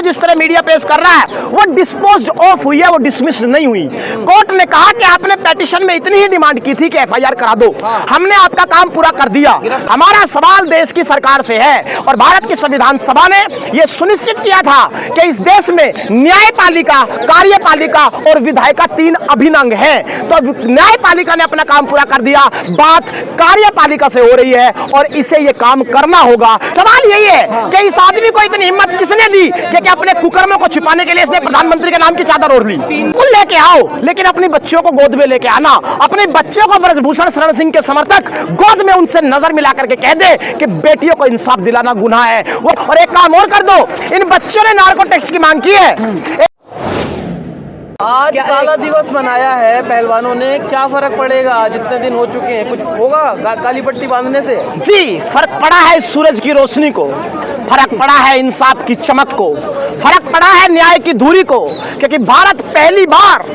जिस तरह मीडिया पेश कर रहा है वो डिस्पोज ऑफ हुई है, वो डिसमिस नहीं हुई। कोर्ट ने कहा कि आपने पेटिशन में इतनी ही डिमांड की थी कि एफआईआर करा दो, हमने आपका काम पूरा कर दिया। हमारा सवाल देश की सरकार से है और भारत की संविधान सभा ने यह सुनिश्चित किया था कि इस देश में न्यायपालिका, कार्यपालिका और विधायिका 3 अभिन्न अंग हैं। तो न्यायपालिका ने अपना काम पूरा कर दिया, बात कार्यपालिका से हो रही है और इसे ये काम करना होगा। सवाल यही है कि इस आदमी को इतनी हिम्मत किसने दी कि अपने कुकर्मों को छिपाने के लिए इसने प्रधानमंत्री के नाम की चादर ओढ़ ली। बिल्कुल लेके आओ, लेकिन अपनी बच्चियों को गोद में लेके आना, अपने बच्चों को ब्रजभूषण शरण सिंह के समर्थक गोद में उनसे नजर मिला करके कह दे कि बेटियों को इंसाफ दिलाना गुनाह है। और एक काम और कर दो, इन बच्चों ने नार्को टैक्स की मांग की है। आज काला दिवस मनाया है पहलवानों ने, क्या फर्क पड़ेगा? जितने दिन हो चुके हैं, कुछ होगा काली पट्टी बांधने से? जी, फर्क पड़ा है सूरज की रोशनी को, फर्क पड़ा है इंसाफ की चमक को, फर्क पड़ा है न्याय की धुरी को। क्योंकि भारत पहली बार,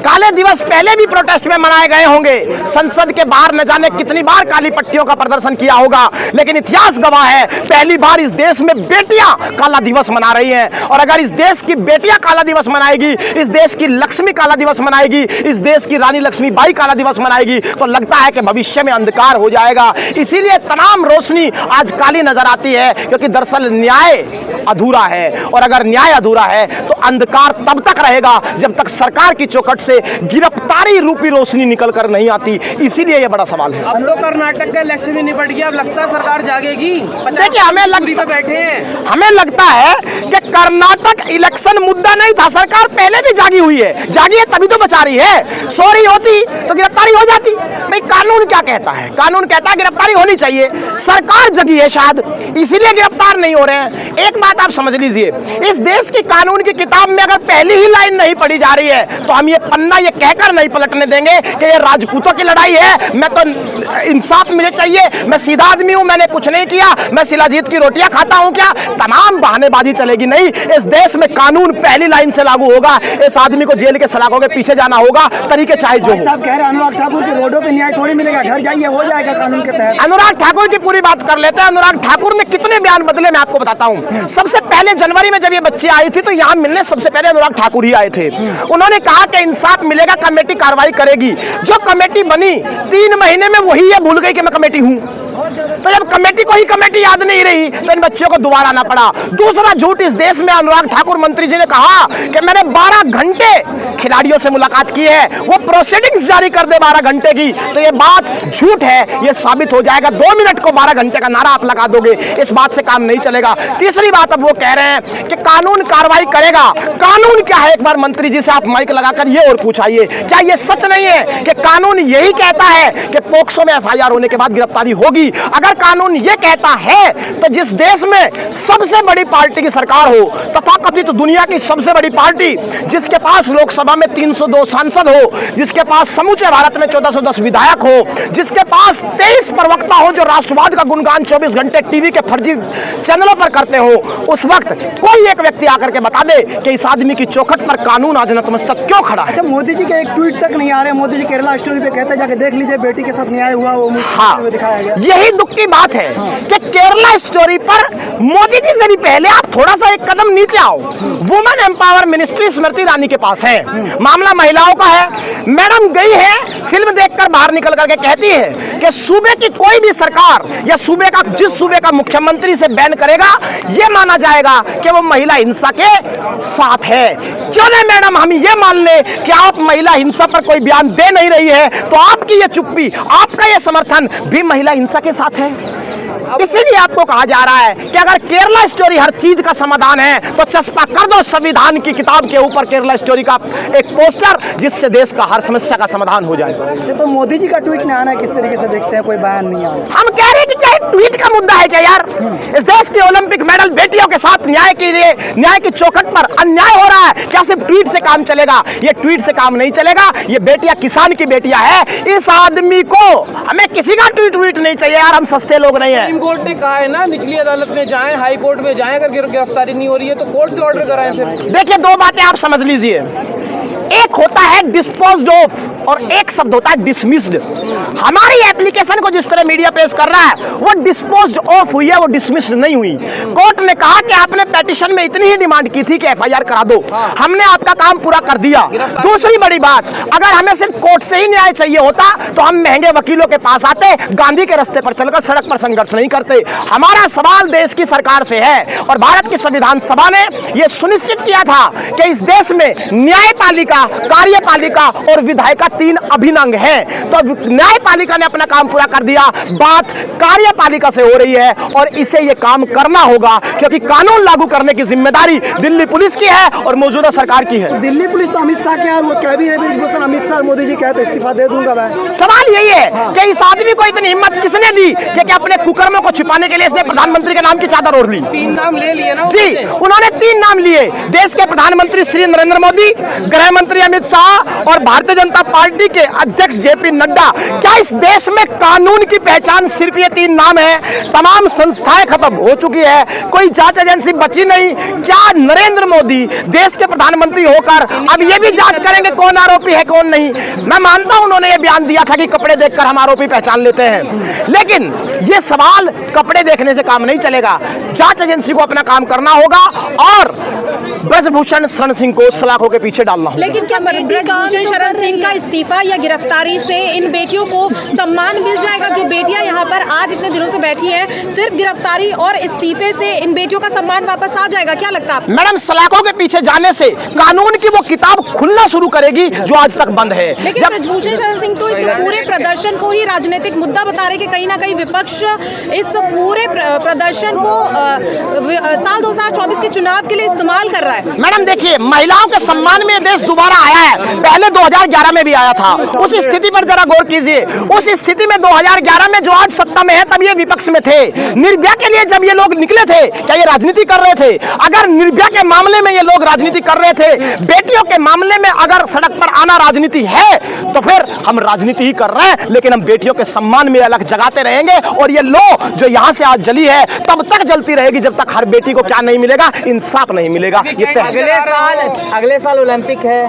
काले दिवस पहले भी प्रोटेस्ट में मनाए गए होंगे, संसद के बाहर न जाने कितनी बार काली पट्टियों का प्रदर्शन किया होगा, लेकिन इतिहास गवाह है पहली बार इस देश में बेटियां काला दिवस मना रही हैं। और अगर इस देश की बेटियां काला दिवस मनाएगी, इस देश की लक्ष्मी काला दिवस मनाएगी, इस देश की रानी लक्ष्मीबाई काला दिवस मनाएगी, तो लगता है कि भविष्य में अंधकार हो जाएगा। इसीलिए तमाम रोशनी आज काली नजर आती है, क्योंकि दरअसल न्याय अधूरा है। और अगर न्याय अधूरा है तो अंधकार तब तक रहेगा जब तक सरकार की चौखट से गिरफ्तारी रूपी रोशनी निकल कर नहीं आती। इसीलिए यह बड़ा सवाल है। अब तो कर्नाटक का इलेक्शन भी निपट गया, अब लगता है सरकार जागेगी। देखिए, हमें लगता है कि कर्नाटक इलेक्शन मुद्दा नहीं था, सरकार पहले भी जागी हुई है, जागी है तभी तो बचा रही है। सो रही होती तो गिरफ्तारी हो जाती। भाई कानून क्या कहता है? कानून कहता है गिरफ्तारी होनी चाहिए, सरकार जगी है शायद इसीलिए गिरफ्तार नहीं हो रहे हैं। एक बात आप समझ लीजिए, इस देश की कानून की किताब में अगर पहली ही लाइन नहीं पढ़ी जा रही है तो हम ये पन्ना ये कहकर नहीं पलटने देंगे कि ये राजपूतों की लड़ाई है, मैं तो इंसाफ मुझे चाहिए, मैं सीधा आदमी हूं, मैंने कुछ नहीं किया, मैं शिलाजीत की रोटियां खाता हूं क्या? तमाम बहानेबाजी चलेगी नहीं। इस देश में कानून पहली लाइन से लागू होगा। इस आदमी को जेल के सलाखों के पीछे जाना होगा, तरीके चाहे जो हो। साहब कह रहे अनुराग ठाकुर की रोडों पे न्याय थोड़ी मिलेगा, घर जाइए हो जाएगा कानून के तहत। अनुराग ठाकुर की पूरी बात कर लेते हैं। अनुराग ठाकुर ने कितने बयान बदले मैं आपको बताता हूं। सबसे पहले जनवरी में जब ये बच्ची आई थी तो यहां मिलने सबसे पहले अनुराग ठाकुर ही आए थे। उन्होंने कहा कि इंसाफ मिलेगा, कमेटी कार्रवाई करेगी। जो कमेटी बनी 3 महीने में वही ये भूल गई कि मैं कमेटी हूं। तो जब कमेटी को ही कमेटी याद नहीं रही तो इन बच्चों को दोबारा आना पड़ा। दूसरा झूठ इस देश में अनुराग ठाकुर मंत्री जी ने कहा कि मैंने 12 घंटे खिलाड़ियों से मुलाकात की है, वो प्रोसीडिंग्स जारी कर दे 12 घंटे की, तो ये बात झूठ है, ये साबित हो जाएगा। 2 मिनट को 12 घंटे का नारा आप लगा दोगे, इस बात से काम नहीं चलेगा। तीसरी बात, अब वो कह रहे हैं कि कानून कार्रवाई करेगा। कानून क्या है? एक बार मंत्री जी से आप माइक लगाकर ये और पूछाइए, क्या ये सच नहीं है कि कानून यही कहता है कि पोक्सो में एफआईआर होने के बाद गिरफ्तारी होगी? अगर कानून यह कहता है तो जिस देश में सबसे बड़ी पार्टी की सरकार हो, तथाकथित दुनिया की सबसे बड़ी पार्टी, जिसके पास लोकसभा में 302 सांसद हो, जिसके पास समूचे भारत में 1410 विधायक हो, जिसके पास 23 प्रवक्ता हो जो राष्ट्रवाद का गुणगान 24 घंटे टीवी के फर्जी चैनलों पर करते हो, उस वक्त कोई एक व्यक्ति आकर के बता दे कि इस आदमी की चौखट पर कानून आज नतमस्तक क्यों खड़ा है? अच्छा, मोदी जी के एक ट्वीट तक नहीं आ रहे। मोदी जी केरला स्टोरी पे कहते जाके देख लीजिए, बेटी के साथ न्याय हुआ, वो हाँ, दिखाया गया। यही दुख की बात है कि केरला स्टोरी पर मोदी जी से भी पहले आप थोड़ा सा एक कदम नीचे आओ। Women empower ministry Smriti Irani के पास है, मामला महिलाओं का है। मैडम गई है, फिल्म देखकर बाहर निकल करके कहती है कि सूबे की कोई भी सरकार या सूबे का जिस सूबे का मुख्यमंत्री से बैन करेगा यह माना जाएगा कि वो महिला हिंसा के साथ है। क्यों नहीं मैडम हम ये मान ले कि आप महिला हिंसा पर कोई बयान दे नहीं रही है तो आपकी ये चुप्पी, आपका ये समर्थन भी महिला हिंसा के साथ है। इसीलिए आपको कहा जा रहा है कि अगर केरला स्टोरी हर चीज का समाधान है तो चस्पा कर दो संविधान की किताब के ऊपर केरला स्टोरी का एक पोस्टर, जिससे देश का हर समस्या का समाधान हो जाएगा। तो मोदी जी का ट्वीट नहीं आना किस तरीके से देखते हैं? कोई बयान नहीं आना। हम कह रहे हैं कि क्या ट्वीट का मुद्दा है क्या यार? इस देश के ओलंपिक मेडल बेटियों के साथ न्याय के लिए, न्याय की चौखट पर अन्याय हो रहा है, क्या सिर्फ ट्वीट से काम चलेगा? ये ट्वीट से काम नहीं चलेगा। ये बेटियां किसान की बेटियां है। इस आदमी को हमें किसी का ट्वीट नहीं चाहिए यार, हम सस्ते लोग नहीं है। कोर्ट ने कहा है ना, निचली अदालत में जाएं, हाई कोर्ट में जाएं, अगर गिरफ्तारी नहीं हो रही है तो कोर्ट से ऑर्डर कराएं। फिर देखिए, 2 बातें आप समझ लीजिए। एक होता है डिस्पोज्ड ऑफ और एक शब्द होता है डिसमिस्ड। हमारी एप्लीकेशन को जिस तरह मीडिया पेश कर रहा है वो डिस्पोज्ड ऑफ हुई है, वो डिसमिस्ड नहीं हुई। कोर्ट ने कहा कि आपने पेटिशन में इतनी ही डिमांड की थी कि एफआईआर करा दो, हमने आपका काम पूरा कर दिया। दूसरी बड़ी बात, अगर हमें सिर्फ कोर्ट से ही न्याय चाहिए होता तो हम महंगे वकीलों के पास आते, गांधी के रास्ते पर चलकर सड़क पर संघर्ष नहीं करते। हमारा सवाल देश की सरकार से है और भारत की संविधान सभा ने यह सुनिश्चित किया था कि इस देश में न्यायपालिका, कार्यपालिका और विधायिका 3 अभिन्न अंग हैं। तो न्यायपालिका ने अपना काम पूरा कर दिया, बात कार्यपालिका से हो रही है और इसे यह काम करना होगा क्योंकि कानून लागू करने की जिम्मेदारी दिल्ली पुलिस की है और मौजूदा सरकार की है। दिल्ली पुलिस तो अमित शाह के और वो कह भी रहे ब्रिजभूषण अमित शाह मोदी जी कहे तो इस्तीफा दे दूंगा मैं। सवाल यही है कि इस आदमी को इतनी हिम्मत किसने दी कि अपने कुकर्मों को छिपाने के लिए इसने प्रधानमंत्री के नाम की चादर ओढ़ ली। 3 नाम ले लिए ना जी, उन्होंने 3 नाम लिए, देश के प्रधानमंत्री श्री नरेंद्र मोदी, गृह मंत्री अमित शाह और भारतीय जनता पार्टी के अध्यक्ष जेपी नड्डा। क्या इस देश में कानून की पहचान सिर्फ ये 3 नाम है? तमाम संस्थाएं खत्म हो चुकी है, कोई जांच एजेंसी बची नहीं। क्या नरेंद्र मोदी देश के प्रधानमंत्री होकर अब ये भी जांच करेंगे कौन आरोपी है कौन नहीं? मैं मानता हूं उन्होंने ये बयान दिया था कि कपड़े देखकर हम आरोपी पहचान लेते हैं, लेकिन ये सवाल कपड़े देखने से काम नहीं चलेगा। जांच एजेंसी को अपना काम करना होगा और ब्रजभूषण शरण सिंह को सलाखों के पीछे डालना होगा। लेकिन क्या ब्रजभूषण शरण सिंह का इस्तीफा या गिरफ्तारी से इन बेटियों को सम्मान मिल जाएगा? जो बेटियां यहाँ पर आज इतने दिनों से बैठी हैं, सिर्फ गिरफ्तारी और इस्तीफे से इन बेटियों का सम्मान वापस आ जाएगा? क्या लगता है आपको? मैडम, सलाखों के पीछे जाने से कानून की वो किताब खुलना शुरू करेगी जो आज तक बंद है। लेकिन ब्रजभूषण शरण सिंह तो इस पूरे प्रदर्शन को ही राजनीतिक मुद्दा बता रहे कि कहीं ना कहीं विपक्ष इस पूरे प्रदर्शन को साल 2024 के चुनाव के लिए इस्तेमाल कर रहा है। मैडम देखिए, महिलाओं के सम्मान में देश दोबारा आया है, पहले 2011 में भी आया था। उस स्थिति पर जरा गौर कीजिए। उस स्थिति में 2011 में जो आज सत्ता में है तब ये विपक्ष में थे। निर्भया के लिए जब ये लोग निकले थे, क्या ये राजनीति कर रहे थे? अगर निर्भया के मामले में ये लोग राजनीति कर रहे थे, बेटियों के मामले में अगर सड़क पर आना राजनीति है तो फिर हम राजनीति ही कर रहे हैं, लेकिन हम बेटियों के सम्मान में अलग जगाते रहेंगे। और ये लो जो यहाँ से आज जली है तब तक जलती रहेगी जब तक हर बेटी को क्या नहीं मिलेगा, इंसाफ नहीं मिलेगा। ये अगले साल ओलंपिक है,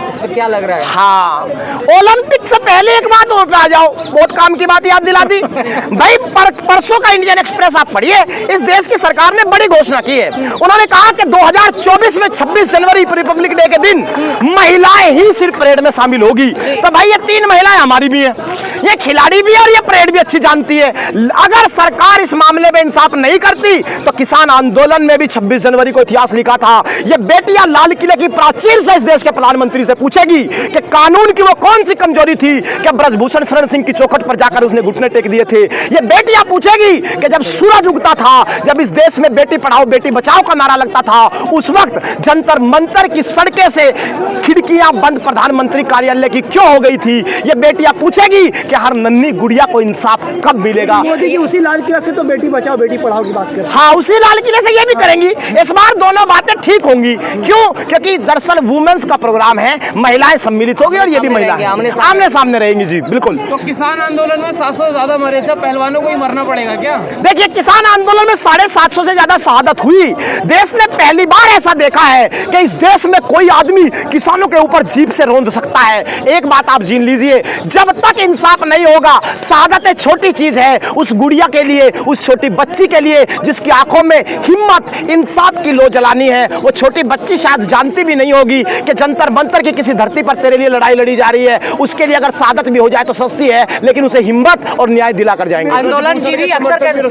इस पर क्या लग रहा है? हाँ, ओलंपिक से पहले एक बात और पे आ जाओ, बहुत काम की बात याद दिला दी भाई। परसों का इंडियन एक्सप्रेस आप पढ़िए, इस देश की सरकार ने बड़ी घोषणा की है। उन्होंने कहा कि 2024 में 26 जनवरी रिपब्लिक डे के दिन महिलाएं ही सिर्फ परेड में शामिल होगी। तो भाई ये 3 महिलाएं हमारी भी हैं, ये खिलाड़ी भी है और ये परेड भी अच्छी जानती है। अगर सरकार इस मामले में इंसाफ नहीं करती तो किसान आंदोलन में भी 26 जनवरी को इतिहास लिखा था। ये बेटियां लाल किले की प्राचीर से इस देश के प्रधानमंत्री से पूछेगी कि कानून की वो कौन सी कमजोरी थी कि ब्रजभूषण शरण सिंह की चौखट पर जाकर उसने घुटने टेक दिए थे। ये बेटियां पूछेगी कि जब सूरज उगता था, जब इस देश में बेटी पढ़ाओ बेटी बचाओ का नारा लगता था, उस वक्त जंतर मंतर की सड़कें से खिड़कियां बंद प्रधानमंत्री कार्यालय की क्यों हो गई थी? ये बेटियां पूछेगी कि हर नन्ही गुड़िया को इंसाफ कब मिलेगा? मोदी जी उसी लाल किला से तो बेटी बचाओ बेटी पढ़ाओ की बात कर। हाँ, उसी लाल किले से ये भी करेंगी। इस बार दोनों बातें ठीक होंगी। क्यों? क्योंकि दरअसल वुमेन्स का प्रोग्राम है, महिलाएं सम्मिलित होगी और ये भी महिलाएं आमने सामने रहेंगी। जी बिल्कुल। तो किसान आंदोलन में 700 से ज्यादा मरे थे, पहलवानों को ही मरना पड़ेगा क्या? देखिए, किसान आंदोलन में 750 से ज्यादा शहादत हुई। देश ने पहली बार ऐसा देखा है कि इस देश में कोई आदमी किसानों के ऊपर जीप से रौंद सकता है। एक बात आप जीन लीजिए, जब तक इंसाफ नहीं होगा, शहादत एक छोटी चीज है उस गुड़िया के लिए, उस छोटी बच्ची के लिए जिसकी आंखों में हिम्मत इंसाफ की लो जलानी है। वो छोटी बच्ची शायद जानती भी नहीं होगी कि जंतर मंतर की किसी धरती पर तेरे लिए लड़ाई लड़ी जा रही है। उसके लिए अगर शहादत भी हो जाए तो सस्ती है, लेकिन उसे हिम्मत और न्याय दिला कर जाएंगे। आंदोलन चीनी अक्सर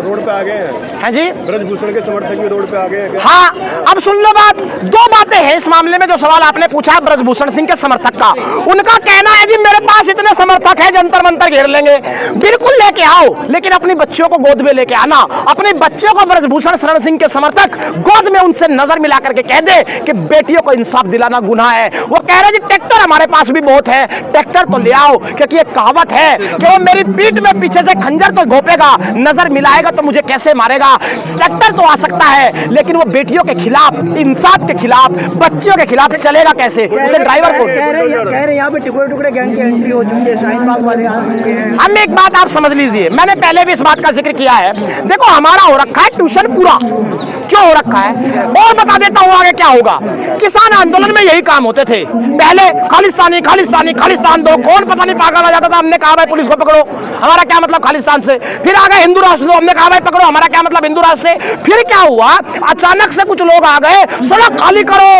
रोड पे आ गए हैं। हैं जी, ब्रजभूषण के समर्थक भी रोड पे आ गए हैं। हाँ, अब सुन लो बात। 2 बातें हैं इस मामले में। जो सवाल आपने पूछा है ब्रजभूषण सिंह के समर्थक का, उनका कहना है जी मेरे पास इतने समर्थक है जंतर मंतर घेर लेंगे। बिल्कुल लेके आओ, लेकिन अपनी बच्चियों को गोद में लेके आना। अपने बच्चों को ब्रजभूषण शरण सिंह के समर्थक गोद में उनसे नजर मिला करके कह दे कि बेटियों को इंसाफ दिलाना गुनाह है। वो कह रहे जी ट्रैक्टर हमारे पास भी बहुत है, ट्रैक्टर तो ले आओ, क्योंकि एक कहावत है कि वो मेरी पीठ में पीछे से खंजर तो घोपेगा, नजर मिलाएगा तो मुझे कैसे मारेगा। ट्रैक्टर तो आ सकता है, लेकिन वो बेटियों के खिलाफ, इंसाफ के खिलाफ, बच्चियों के खिलाफ चलेगा कैसे? उसे ड्राइवर को कह रहे यहाँ पे टुकड़े टुकड़े गैंग की एंट्री हो चुकी है, शाहीन बाग वाले आ चुके हैं। हम एक बात आप समझ लीजिए, मैंने पहले भी इस बात का जिक्र किया है। देखो, हमारा हो रखा है ट्यूशन पूरा। क्यों हो रखा है और बता देता हूं आगे क्या होगा। किसान आंदोलन में यही काम नाम होते थे। पहले खालिस्तानी खालिस्तानी खालिस्तान दो, कौन पता नहीं पागल आ जाता था, हमने कहा भाई पुलिस को पकड़ो, हमारा क्या मतलब खालिस्तान से। फिर आ गए हिंदू राष्ट्र दो, हमने कहा भाई पकड़ो, हमारा क्या मतलब हिंदू राष्ट्र से। फिर क्या हुआ, अचानक से कुछ लोग आ गए, सड़क खाली करो,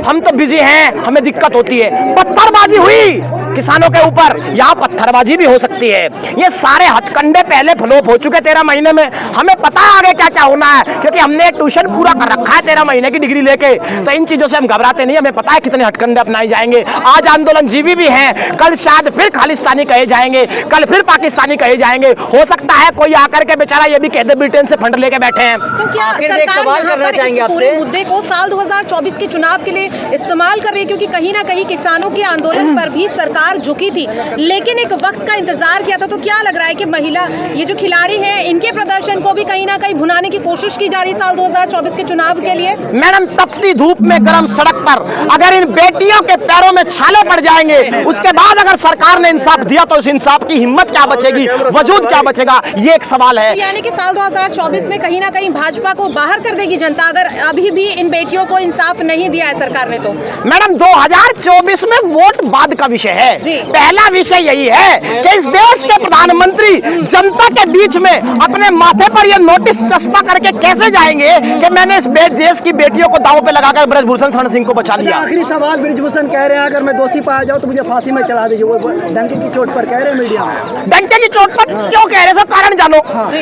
हम तो बिजी हैं, हमें दिक्कत होती है। पत्थरबाजी हुई किसानों के ऊपर, यहाँ पत्थरबाजी भी हो सकती है। ये सारे हथकंडे पहले फ्लोप हो चुके 13 महीने में, हमें पता है आगे क्या क्या होना है, क्योंकि हमने ट्यूशन पूरा कर रखा है 13 महीने की डिग्री लेके। तो इन चीजों से हम घबराते नहीं, हमें पता है कितने हथकंडे अपनाए जाएंगे। आज आंदोलन जीवी भी हैं, कल शायद फिर खालिस्तानी कहे जाएंगे, कल फिर पाकिस्तानी कहे जाएंगे। हो सकता है कोई आकर के बेचारा ये भी कह दे ब्रिटेन से फंड लेके बैठे हैं। तो क्या आखिर सरकार एक सवाल यहाँ करना पर चाहेंगे इस पूरे आपसे? मुद्दे को साल 2024 के चुनाव के लिए इस्तेमाल कर रही है, क्योंकि कहीं ना कहीं किसानों के आंदोलन पर भी सरकार झुकी थी, लेकिन एक वक्त का इंतजार किया था। तो क्या लग रहा है कि महिला ये जो खिलाड़ी हैं, इनके प्रदर्शन को भी कहीं ना कहीं भुनाने की कोशिश की जा रही साल 2024 के चुनाव के लिए? मैडम, तपती धूप में गर्म सड़क पर अगर इन बेटियों के पैरों में छाले पड़ जाएंगे, उसके बाद अगर सरकार ने इंसाफ दिया तो उस इंसाफ की हिम्मत क्या बचेगी, वजूद क्या बचेगा, ये एक सवाल है। तो यानी कि साल 2024 में कहीं ना कहीं भाजपा को बाहर कर देगी जनता, अगर अभी भी इन बेटियों को इंसाफ नहीं दिया है सरकार ने तो? मैडम, 2024 में वोट बाद का विषय है। जी। पहला विषय यही है कि इस देश के प्रधानमंत्री जनता के बीच में अपने माथे पर यह नोटिस चस्पा करके कैसे जाएंगे कि मैंने इस देश की बेटियों को दांव पे लगाकर ब्रजभूषण शरण सिंह को बचा लिया। आखिरी सवाल, ब्रिजभूषण कह रहे हैं अगर मैं दोषी पाया जाऊं तो मुझे फांसी में चढ़ा दीजिए, वो डंके की चोट पर कह रहे हैं मीडिया में। डंके की चोट पर क्यों कह रहे, सब कारण जानो।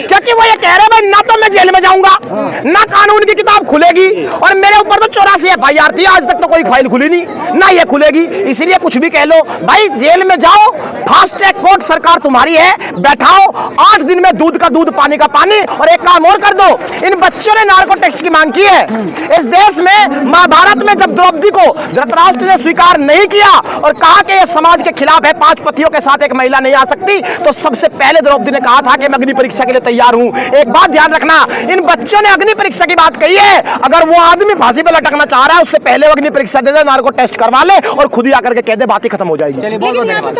क्योंकि वो ये कह रहे भाई ना तो मैं जेल में जाऊंगा, ना कानून की किताब खुलेगी, और मेरे ऊपर तो 84 FIR थी, आज तक तो कोई फाइल खुली नहीं, ना ये खुलेगी। इसलिए कुछ भी कह लो भाई, जेल में जाओ, फास्ट ट्रैक कोर्ट सरकार तुम्हारी है, बैठाओ, 8 दिन में दूध का दूध पानी का पानी। और एक काम और कर दो, इन बच्चों ने नार्को टेस्ट की मांग की है इस देश में। महाभारत में जब द्रौपदी को धृतराष्ट्र ने स्वीकार नहीं किया और कहा कि यह समाज के खिलाफ है, 5 पतियों के साथ एक महिला नहीं आ सकती, तो सबसे पहले द्रौपदी ने कहा था कि मैं अग्नि परीक्षा के लिए तैयार हूं। एक बात ध्यान रखना, इन बच्चों ने अग्नि परीक्षा की बात कही है, अगर वो आदमी फांसी पे लटकना चाह रहा है, उससे पहले वो अग्नि परीक्षा दे दे, नार्को टेस्ट करवा ले और खुद ही आकर के कह दे, बात ही खत्म हो जाएगी। चलिए बहुत बहुत लेकिन यहाँ पे धन्यवाद। तो